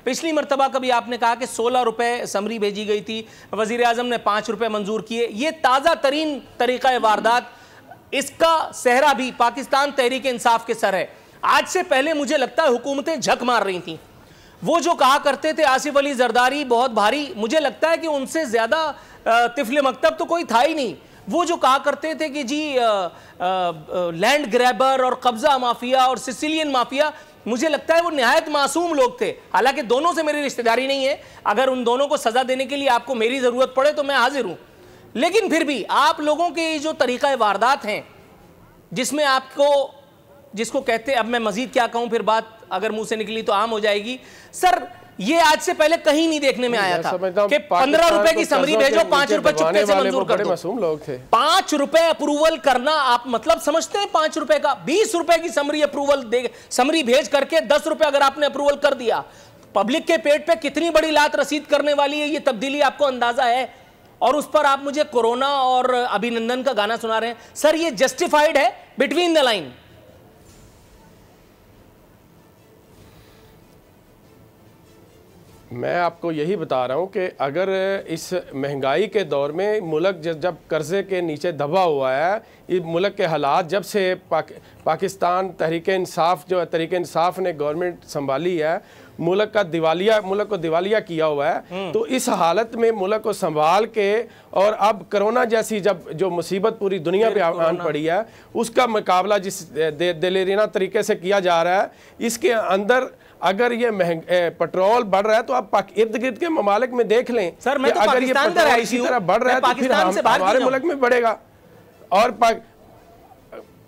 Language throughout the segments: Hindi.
पिछली मर्तबा कभी आपने कहा कि 16 रुपए समरी भेजी गई थी, वजीर आजम ने 5 रुपए मंजूर किए। ये ताज़ा तरीन तरीका वारदात, इसका सेहरा भी पाकिस्तान तहरीक इंसाफ के सर है। आज से पहले मुझे लगता है हुकूमतें झक मार रही थी। वो जो कहा करते थे आसिफ अली जरदारी बहुत भारी, मुझे लगता है कि उनसे ज्यादा तिफले मकतब तो कोई था ही नहीं। वो जो कहा करते थे कि जी लैंड ग्रैबर और कब्जा माफिया और सिसिलियन माफिया, मुझे लगता है वो निहायत मासूम लोग थे। हालांकि दोनों से मेरी रिश्तेदारी नहीं है, अगर उन दोनों को सजा देने के लिए आपको मेरी जरूरत पड़े तो मैं हाजिर हूं, लेकिन फिर भी आप लोगों के जो तरीका वारदात हैं, जिसमें आपको, जिसको कहते, अब मैं मजीद क्या कहूं, फिर बात अगर मुंह से निकली तो आम हो जाएगी। सर ये आज से पहले कहीं नहीं देखने में आया था कि 15 रुपए की समरी भेजो, 5 रुपए चुपके से मंजूर कर दो। मासूम लोग थे। 5 रुपए अप्रूवल करना आप मतलब समझते हैं? 5 रुपए का 20 रुपए की समरी अप्रूवल दे, समरी भेज करके 10 रुपए अगर आपने अप्रूवल कर दिया, पब्लिक के पेट पे कितनी बड़ी लात रसीद करने वाली है ये तब्दीली, आपको अंदाजा है? और उस पर आप मुझे कोरोना और अभिनंदन का गाना सुना रहे हैं। सर ये जस्टिफाइड है? बिटवीन द लाइन मैं आपको यही बता रहा हूं कि अगर इस महंगाई के दौर में मुल्क जब कर्जे के नीचे दबा हुआ है, इस मुल्क के हालात जब से पाकिस्तान तहरीक इंसाफ जो है, तहरीक इंसाफ ने गवर्नमेंट संभाली है, मुल्क को दिवालिया किया हुआ है, तो इस हालत में मुल्क को संभाल के, और अब कोरोना जैसी जब जो मुसीबत पूरी दुनिया पे आन पड़ी है, उसका मुकाबला जिस दिलेराना तरीके से किया जा रहा है, इसके अंदर अगर ये पेट्रोल बढ़ रहा है तो आप इर्द गिर्द के ममालिक में देख लें। सर मैं तो अगर ये पेट्रोल इसी तरह बढ़ रहा है तो फिर हमारे मुल्क में बढ़ेगा। और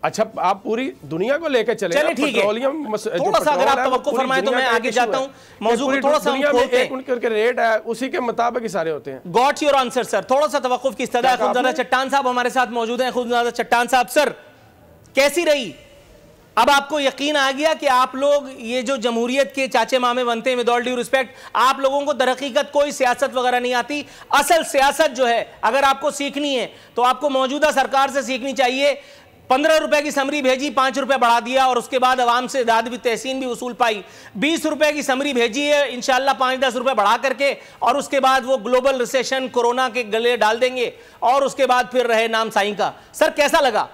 अच्छा आप पूरी दुनिया को लेकर चले, पेट्रोलियम थोड़ा सा अगर आप तवक्कुफ फरमाएं तो मैं आगे जाता हूं। मौजू को थोड़ा सा खोलते हैं, उनके रेट है उसी के मुताबिक ही सारे होते हैं। Got your answer sir. थोड़ा सा तवक्कुफ की इस्तदा है। खुदजादा चट्टान साहब हमारे साथ मौजूद हैं। खुदजादा चट्टान साहब, सर कैसी रही? अब आपको यकीन आ गया कि आप लोग ये जो जमहूरियत के चाचे मामे बनते हैं, विद ऑल ड्यू रिस्पेक्ट, आप लोगों को दरहकीकत कोई सियासत वगैरह नहीं आती। असल सियासत जो है अगर आपको सीखनी है तो आपको मौजूदा सरकार से सीखनी चाहिए। 15 रुपए की समरी भेजी, 5 रुपए बढ़ा दिया, और उसके बाद अवाम से दाद भी तहसीन भी वसूल पाई। 20 रुपए की समरी भेजी है, इंशाल्लाह 5-10 रुपए बढ़ा करके, और उसके बाद वो ग्लोबल रिसेशन कोरोना के गले डाल देंगे, और उसके बाद फिर रहे नाम साईं का। सर कैसा लगा?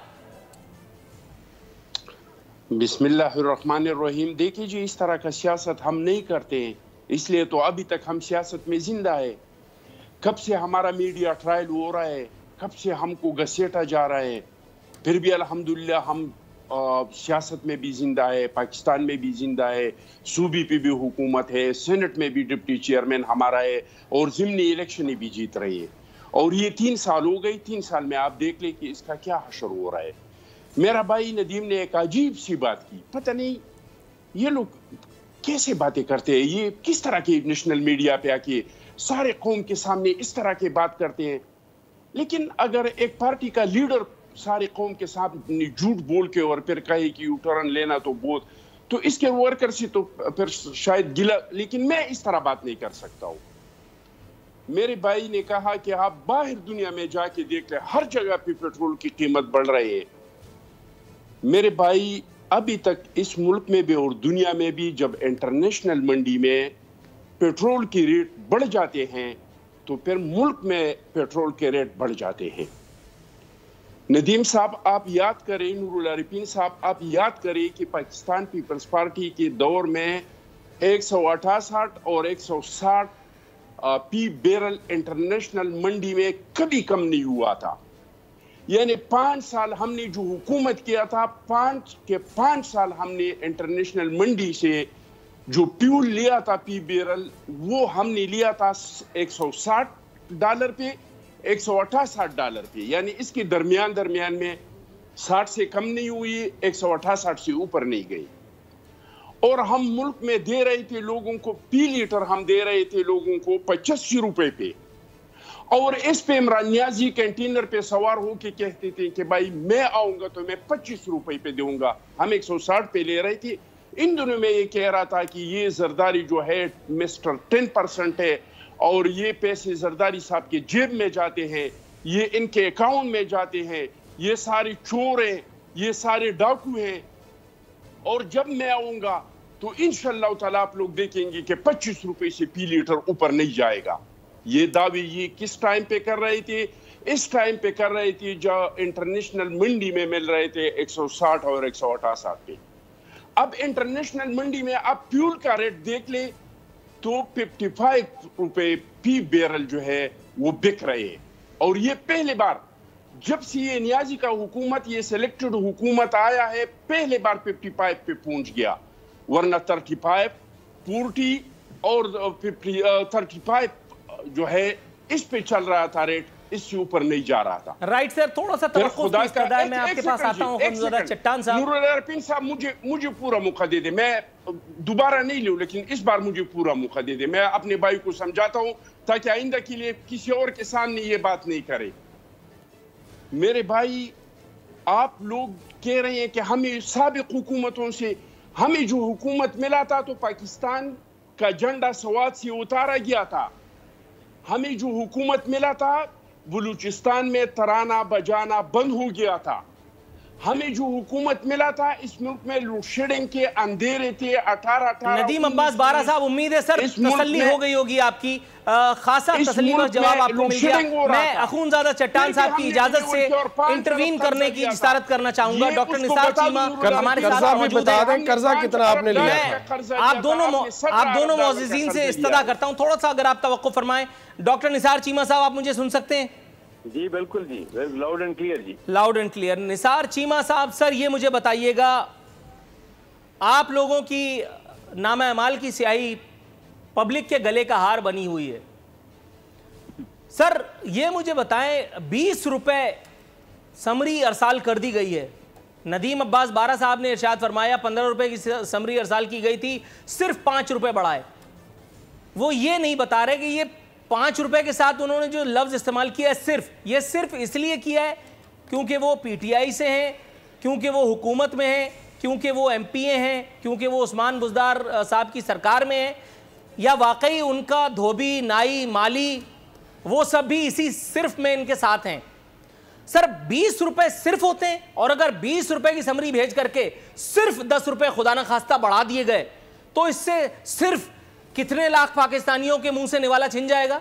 बिस्मिल्लाहिर्रहमानिर्रहीम। देखिए जी, इस तरह का सियासत हम नहीं करते हैं, इसलिए तो अभी तक हम सियासत में जिंदा है। कब से हमारा मीडिया ट्रायल हो रहा है, कब से हमको घसीटा जा रहा है, फिर भी अल्हम्दुलिल्लाह हम सियासत में भी जिंदा है, पाकिस्तान में भी जिंदा है, सूबे पे भी हुकूमत है, सेनेट में भी डिप्टी चेयरमैन हमारा है, और ज़िमनी इलेक्शन भी जीत रही है। और ये 3 साल हो गई। 3 साल में आप देख ले कि इसका क्या हशर हो रहा है। मेरा भाई नदीम ने एक अजीब सी बात की, पता नहीं ये लोग कैसे बातें करते हैं, ये किस तरह के नेशनल मीडिया पे आके सारे कौम के सामने इस तरह की बात करते हैं। लेकिन अगर एक पार्टी का लीडर सारे कौम के सामने झूठ बोल के और फिर कहे कि यू टर्न लेना तो बहुत, तो इसके वर्कर से तो फिर शायद गिला, लेकिन मैं इस तरह बात नहीं कर सकता हूँ। मेरे भाई ने कहा कि आप बाहर दुनिया में जाके देख ले, हर जगह पे पेट्रोल की कीमत बढ़ रही है। मेरे भाई अभी तक इस मुल्क में भी और दुनिया में भी जब इंटरनेशनल मंडी में पेट्रोल की रेट बढ़ जाते हैं तो फिर मुल्क में पेट्रोल के रेट बढ़ जाते हैं। नदीम साहब आप याद करें, नूरुल आरिफीन साहब आप याद करें कि पाकिस्तान पीपल्स पार्टी के दौर में 168 और 160 पी बैरल इंटरनेशनल मंडी में कभी कम नहीं हुआ था। यानी 5 साल हमने जो हुकूमत किया था, 5 साल हमने इंटरनेशनल मंडी से जो फ्यूल लिया था पी बैरल, वो हमने लिया था $160 पे, $168 पे, यानी इसके दरमियान में 60 से कम नहीं हुई, 168 से ऊपर नहीं गई। और हम मुल्क में दे रहे थे लोगों को, पी लीटर हम दे रहे थे लोगों को 85 रुपए पे। और इस पे इमरान नियाजी कंटेनर पे सवार होके कहते थे कि भाई मैं आऊंगा तो मैं 25 रुपए पे दूंगा, हम 160 पे ले रहे थे। इन दिनों में ये कह रहा था कि ये जरदारी जो है मिस्टर 10% है, और ये पैसे जरदारी साहब के जेब में जाते हैं, ये इनके अकाउंट में जाते हैं, ये सारे चोर हैं, ये सारे डाकू हैं, और जब मैं आऊंगा तो इंशाअल्लाह ताला आप लोग देखेंगे कि 25 रुपए से पी लीटर ऊपर नहीं जाएगा। ये दावे ये किस टाइम पे कर रहे थे? इस टाइम पे कर रहे थे जो इंटरनेशनल मंडी में मिल रहे थे 160 और 168 पे। अब इंटरनेशनल मंडी में आप फ्यूल का रेट देख ले तो 55 रुपए फी बैरल जो है वो बिक रहे हैं। और ये पहले बार जब से ये नियाजी का हुकूमत, ये सिलेक्टेड हुकूमत आया है, पहले बार 55 पे पहुंच गया, वरना 35, 40 और 35 जो है इस पे चल रहा था रेट, इससे ऊपर नहीं जा रहा था। राइट सर, थोड़ा सा तवक्कुफ की इस्तदा है, मैं आपके पास आता हूं। चट्टान साहब, नूरुल अरफीन साहब, मुझे पूरा मौका दे दे, मैं दोबारा नहीं लूं, लेकिन इस बार मुझे पूरा मौका दे दे। मैं अपने भाई को समझाता हूं ताकि आइंदा के लिए किसी और के सामने ये बात नहीं करे। मेरे भाई, आप लोग कह रहे हैं कि हमें साबिक हुकूमतों से हमें जो हुकूमत मिला था तो पाकिस्तान का झंडा सवात से उतारा गया था। हमें जो हुकूमत मिला था बलूचिस्तान में तराना बजाना बंद हो गया था। हमें जो हुकूमत मिला था इस मुल्क में लोड शेडिंग के अंधेरे थे। 18 नदीम अब्बास बारा साहब, उम्मीद है सर तसल्ली हो गई होगी आपकी, खासा तसल्ली का जवाब आपको मिल गया। मैं अखूनजादा चट्टान साहब की इजाजत से इंटरवीन करने की इजाजत करना चाहूंगा। डॉक्टर निसार चीमा हमारे साथ मौजूद है। कर्जा कितना आपने लिया? आप दोनों मौजूदीन से इस्तदा करता हूं, थोड़ा सा अगर आप तवक्कुफ फरमाएं। डॉक्टर निसार चीमा साहब, आप मुझे सुन सकते हैं? जी बिल्कुल जी, लाउड एंड क्लियर जी, loud and clear. Nisar Cheema sahab, sir ये मुझे बताइएगा, आप लोगों की नामा अमाल की स्याही पब्लिक के गले का हार बनी हुई है। सर ये मुझे बताएं, 20 रुपए समरी अरसाल कर दी गई है। नदीम अब्बास बारा साहब ने इरशाद फरमाया 15 रुपए की समरी अरसाल की गई थी, सिर्फ 5 रुपए बढ़ाए। वो ये नहीं बता रहे कि ये 5 रुपए के साथ उन्होंने जो लफ्ज इस्तेमाल किया है ये सिर्फ इसलिए किया है क्योंकि वो पीटीआई से हैं, क्योंकि वो हुकूमत में हैं, क्योंकि वो एमपीए हैं, क्योंकि वो उस्मान बुज़दार साहब की सरकार में हैं, या वाकई उनका धोबी नाई माली वो सब भी इसी सिर्फ में इनके साथ हैं? सर 20 रुपए सिर्फ होते हैं, और अगर 20 रुपए की समरी भेज करके सिर्फ 10 रुपए खुदा न खास्ता बढ़ा दिए गए तो इससे सिर्फ कितने लाख पाकिस्तानियों के मुंह से निवाला छिन जाएगा?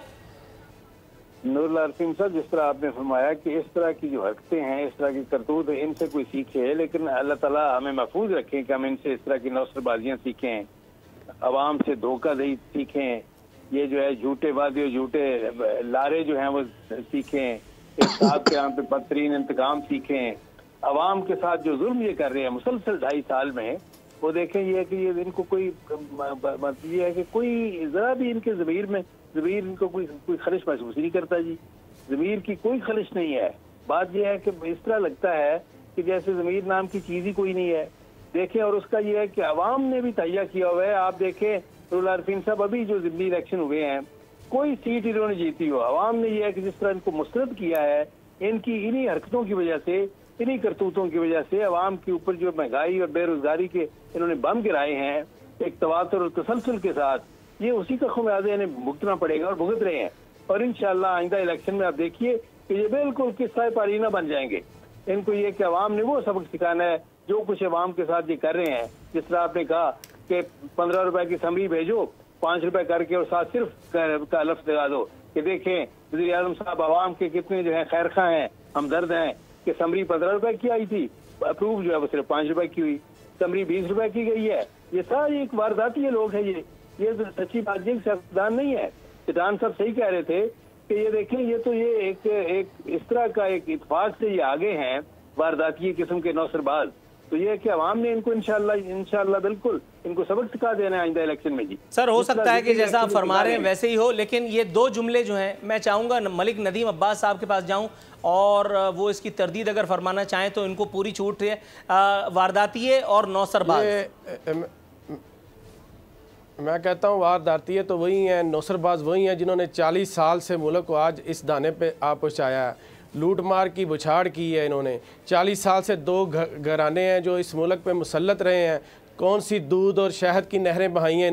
नूरुल अरफीन साहब, जिस तरह आपने फरमाया कि इस तरह की जो हरकतें हैं, इस तरह की करतूत है, इनसे कोई सीखे, लेकिन अल्लाह ताला हमें महफूज रखें कि हम इनसे इस तरह की नौसरबाजियां सीखें, अवाम से धोखाधड़ी सीखें, ये जो है झूठे वादे झूठे लारे जो हैं वो सीखें, इंसाफ के नाम पे बदतरीन इंतकाम सीखें, अवाम के साथ जो जुल्म ये कर रहे हैं मुसलसल 2.5 साल में, वो देखें ये कि ये इनको कोई ये है कि कोई जरा भी इनके ज़मीर इनको कोई खलिश महसूस नहीं करता जी। ज़मीर की कोई खलिश नहीं है। बात यह है कि इस तरह लगता है कि जैसे ज़मीर नाम की चीज़ ही कोई नहीं है। देखें, और उसका ये है कि अवाम ने भी तैयार किया हुआ है। आप देखें नूरुल अरफीन साहब, अभी जो ज़िमनी इलेक्शन हुए हैं कोई सीट इन्होंने जीती हो, अवाम ने यह है कि जिस तरह इनको मुस्तरद किया है, इनकी इन्हीं हरकतों की वजह से, इन्हीं करतूतों की वजह से अवाम के ऊपर जो महंगाई और बेरोजगारी के इन्होंने बम गिराए हैं एक तवातुर और तसलसल के साथ, ये उसी का खुमियाजा इन्हें भुगतना पड़ेगा और भुगत रहे हैं। और इंशाअल्लाह आइंदा इलेक्शन में आप देखिए कि ये बिल्कुल किस्सा पारीना बन जाएंगे। इनको ये कि अवाम ने वो सबक सिखाना है जो कुछ अवाम के साथ ये कर रहे हैं। जिस तरह आपने कहा कि 15 रुपए की समरी भेजो, 5 रुपए करके और साथ सिर्फ का लफ्ज लगा दो कि देखें वज़ीर आज़म साहब अवाम के कितने जो है खैरखा हैं, हमदर्द हैं कि समरी 15 रुपए की आई थी, अप्रूव जो है वो सिर्फ 5 रुपए की हुई, समरी 20 रुपए की गई है। ये सारी एक वारदाती ये लोग हैं। ये सच्ची बात जी सियासतदान नहीं है। चट्टान साहब सही कह रहे थे कि ये देखें ये तो ये एक इस तरह का एक इत्तेफाक से ये आगे हैं वारदाती किस्म के नौसरबाज। तो ये कि अवाम ने इनको इंशाल्लाह बिल्कुल इनको सबक सिखा देना है आइंदा इलेक्शन में जी। सर हो सकता है कि जैसा आप फरमा रहे हैं वैसे ही हो, लेकिन ये 2 जुमले जो हैं मैं चाहूँगा मलिक नदीम अब्बास साहब के पास जाऊँ और वो इसकी तरदीद अगर फरमाना चाहें तो इनको पूरी छूट है। वारदाती और नौसरबाज, मैं कहता हूँ वारदाती तो वही हैं, नौसरबाज वही हैं जिन्होंने 40 साल से मुल्क को आज इस दाने पे आ पहुँचाया है। लूट मार की बुछाड़ की है इन्होंने। 40 साल से 2 घराने हैं जो इस मुल्क पे मुसल्लत रहे हैं। कौन सी दूध और शहद की नहरें बहाई हैं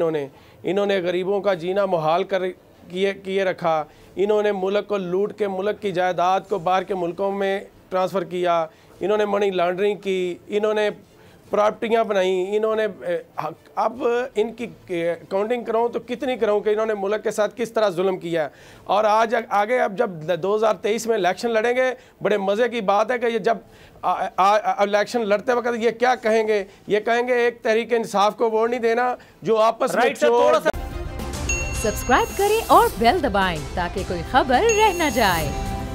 इन्होंने गरीबों का जीना मुहाल कर किए रखा। इन्होंने मुल्क को लूट के मुल्क की जायदाद को बाहर के मुल्कों में ट्रांसफ़र किया। इन्होंने मनी लॉन्ड्रिंग की। इन्होंने प्रॉपर्टियाँ बनाई इन्होंने। अब इनकी काउंटिंग कराऊँ तो कितनी कराऊँ कि इन्होंने मुल्क के साथ किस तरह जुल्म किया है। और आज आगे अब जब 2023 में इलेक्शन लड़ेंगे, बड़े मज़े की बात है कि ये जब इलेक्शन लड़ते वक्त ये क्या कहेंगे, ये कहेंगे एक तहरीक इंसाफ को वोट नहीं देना, जो आपस में सब्सक्राइब करें और बेल दबाएं ताकि कोई खबर रह न जाए।